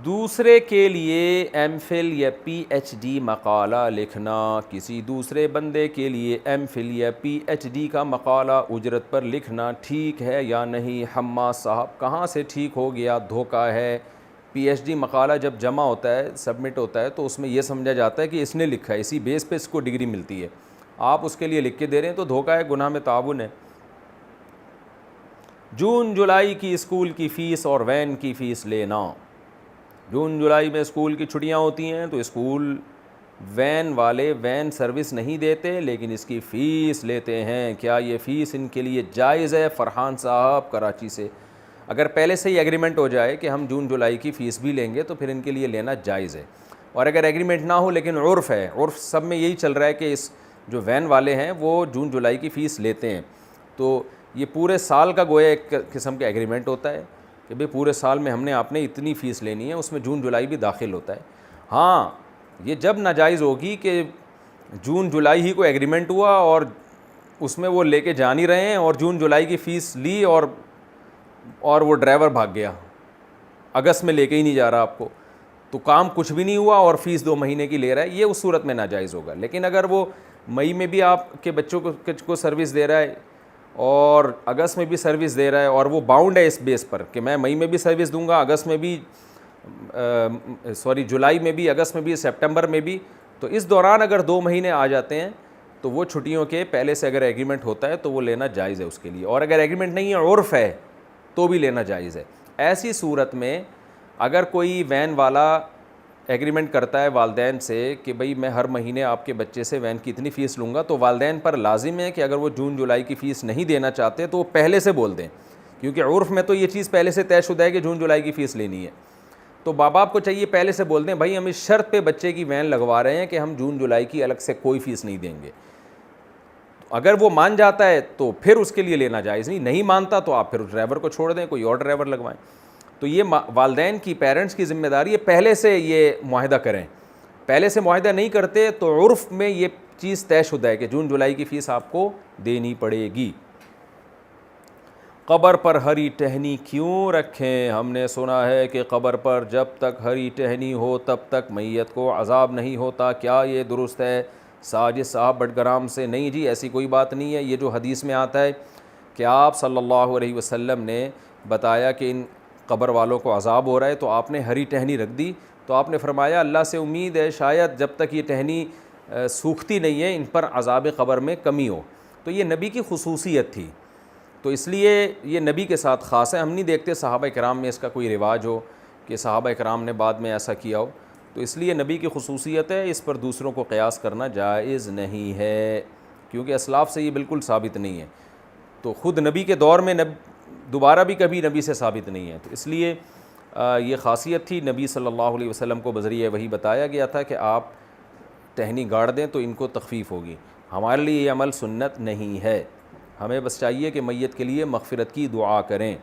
دوسرے کے لیے ایم فل یا پی ایچ ڈی مقالہ لکھنا، کسی دوسرے بندے کے لیے ایم فل یا پی ایچ ڈی کا مقالہ اجرت پر لکھنا ٹھیک ہے یا نہیں؟ حماد صاحب کہاں سے ٹھیک ہو گیا، دھوکہ ہے۔ پی ایچ ڈی مقالہ جب جمع ہوتا ہے، سبمٹ ہوتا ہے، تو اس میں یہ سمجھا جاتا ہے کہ اس نے لکھا ہے، اسی بیس پہ اس کو ڈگری ملتی ہے، آپ اس کے لیے لکھ کے دے رہے ہیں تو دھوکہ ہے، گناہ میں تعاون ہے۔ جون جولائی کی اسکول کی فیس اور وین کی فیس لینا۔ جون جولائی میں اسکول کی چھٹیاں ہوتی ہیں تو اسکول وین والے وین سروس نہیں دیتے لیکن اس کی فیس لیتے ہیں، کیا یہ فیس ان کے لیے جائز ہے؟ فرحان صاحب کراچی سے۔ اگر پہلے سے ہی ایگریمنٹ ہو جائے کہ ہم جون جولائی کی فیس بھی لیں گے تو پھر ان کے لیے لینا جائز ہے، اور اگر ایگریمنٹ نہ ہو لیکن عرف ہے، عرف سب میں یہی چل رہا ہے کہ اس جو وین والے ہیں وہ جون جولائی کی فیس لیتے ہیں، تو یہ پورے سال کا گویا ایک قسم کا ایگریمنٹ ہوتا ہے کہ بھئی پورے سال میں ہم نے آپ نے اتنی فیس لینی ہے، اس میں جون جولائی بھی داخل ہوتا ہے۔ ہاں یہ جب ناجائز ہوگی کہ جون جولائی ہی کو ایگریمنٹ ہوا اور اس میں وہ لے کے جا نہیں رہے ہیں اور جون جولائی کی فیس لی اور وہ ڈرائیور بھاگ گیا، اگست میں لے کے ہی نہیں جا رہا آپ کو، تو کام کچھ بھی نہیں ہوا اور فیس 2 مہینے کی لے رہا ہے، یہ اس صورت میں ناجائز ہوگا۔ لیکن اگر وہ مئی میں بھی آپ کے بچوں کو سروس دے رہا ہے اور اگست میں بھی سروس دے رہا ہے اور وہ باؤنڈ ہے اس بیس پر کہ میں مئی میں بھی سروس دوں گا، اگست میں بھی جولائی میں بھی، اگست میں بھی، سپٹمبر میں بھی، تو اس دوران اگر 2 مہینے آ جاتے ہیں تو وہ چھٹیوں کے پہلے سے اگر ایگریمنٹ ہوتا ہے تو وہ لینا جائز ہے اس کے لیے، اور اگر ایگریمنٹ نہیں ہے عرف ہے تو بھی لینا جائز ہے۔ ایسی صورت میں اگر کوئی وین والا ایگریمنٹ کرتا ہے والدین سے کہ بھئی میں ہر مہینے آپ کے بچے سے وین کی اتنی فیس لوں گا، تو والدین پر لازم ہے کہ اگر وہ جون جولائی کی فیس نہیں دینا چاہتے تو وہ پہلے سے بول دیں، کیونکہ عرف میں تو یہ چیز پہلے سے طے شدہ ہے کہ جون جولائی کی فیس لینی ہے، تو ماں باپ کو چاہیے پہلے سے بول دیں بھائی ہم اس شرط پہ بچے کی وین لگوا رہے ہیں کہ ہم جون جولائی کی الگ سے کوئی فیس نہیں دیں گے۔ اگر وہ مان جاتا ہے تو پھر اس کے لیے لینا جائز نہیں مانتا تو آپ پھر ڈرائیور کو چھوڑ دیں، کوئی اور ڈرائیور لگوائیں۔ تو یہ والدین کی، پیرنٹس کی ذمہ داری ہے پہلے سے یہ معاہدہ کریں، پہلے سے معاہدہ نہیں کرتے تو عرف میں یہ چیز طے شدہ ہے کہ جون جولائی کی فیس آپ کو دینی پڑے گی۔ قبر پر ہری ٹہنی کیوں رکھیں؟ ہم نے سنا ہے کہ قبر پر جب تک ہری ٹہنی ہو تب تک میت کو عذاب نہیں ہوتا، کیا یہ درست ہے؟ ساجد صاحب بٹگرام سے۔ نہیں جی ایسی کوئی بات نہیں ہے، یہ جو حدیث میں آتا ہے کہ آپ صلی اللہ علیہ وسلم نے بتایا کہ ان قبر والوں کو عذاب ہو رہا ہے تو آپ نے ہری ٹہنی رکھ دی، تو آپ نے فرمایا اللہ سے امید ہے شاید جب تک یہ ٹہنی سوکھتی نہیں ہے ان پر عذاب قبر میں کمی ہو، تو یہ نبی کی خصوصیت تھی، تو اس لیے یہ نبی کے ساتھ خاص ہے۔ ہم نہیں دیکھتے صحابہ کرام میں اس کا کوئی رواج ہو کہ صحابہ کرام نے بعد میں ایسا کیا ہو، تو اس لیے نبی کی خصوصیت ہے، اس پر دوسروں کو قیاس کرنا جائز نہیں ہے، کیونکہ اسلاف سے یہ بالکل ثابت نہیں ہے، تو خود نبی کے دور میں دوبارہ بھی کبھی نبی سے ثابت نہیں ہے، تو اس لیے یہ خاصیت تھی، نبی صلی اللہ علیہ وسلم کو بذریعہ وحی بتایا گیا تھا کہ آپ ٹہنی گاڑ دیں تو ان کو تخفیف ہوگی۔ ہمارے لیے یہ عمل سنت نہیں ہے، ہمیں بس چاہیے کہ میت کے لیے مغفرت کی دعا کریں۔